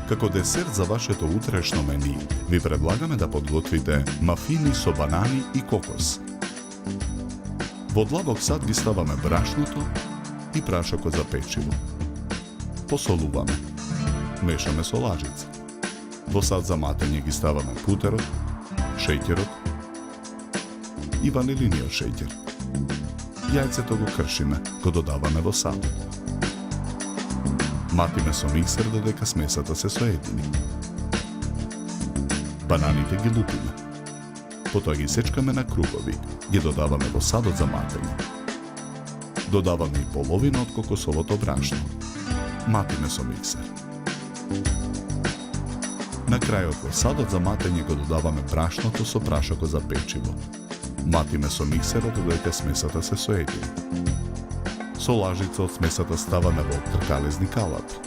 Како десерт за вашето утрешно мени, ви предлагаме да подготвите мафини со банани и кокос. Во длабок сад ги ставаме брашното и прашокот за печиво. Посолуваме. Мешаме со лажица. Во сад за матење ги ставаме путерот, шеќерот и ванилиниот шеќер. Јајцето го кршиме, го додаваме во садот. Матиме со миксер додека смесата се соедини. Бананите ги лупиме. Потоа ги сечкаме на кругови, ги додаваме во садот за матење. Додаваме и половина од кокосовото брашно. Матиме со миксер. На крајот во садот за матење го додаваме брашното со прашокот за печиво. Матиме со миксерот додека смесата се соедини. Со лажица од смесата ставаме во тркалезни калапи.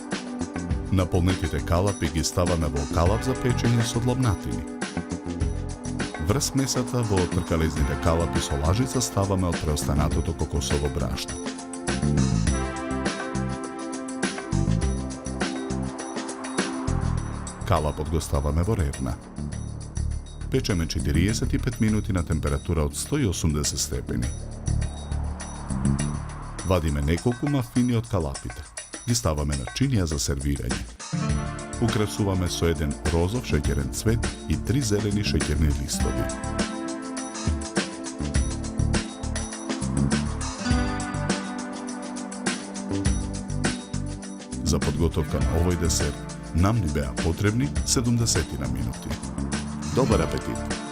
Наполнетите калапи ги ставаме во калап за печење со длабнатини. Врз смесата во тркалезните калапи со лажица ставаме од преостанатото кокосово брашно. Калапот го ставаме во ревна. Печеме 45 минути на температура од 180 степени. Вадиме неколку мафини од калапите. Ги ставаме на чинија за сервирање. Украсуваме со еден розов шеќерен цвет и 3 зелени шеќерни листови. За подготовка на овој десерт нам ни беа потребни 70 минути. Добар апетит!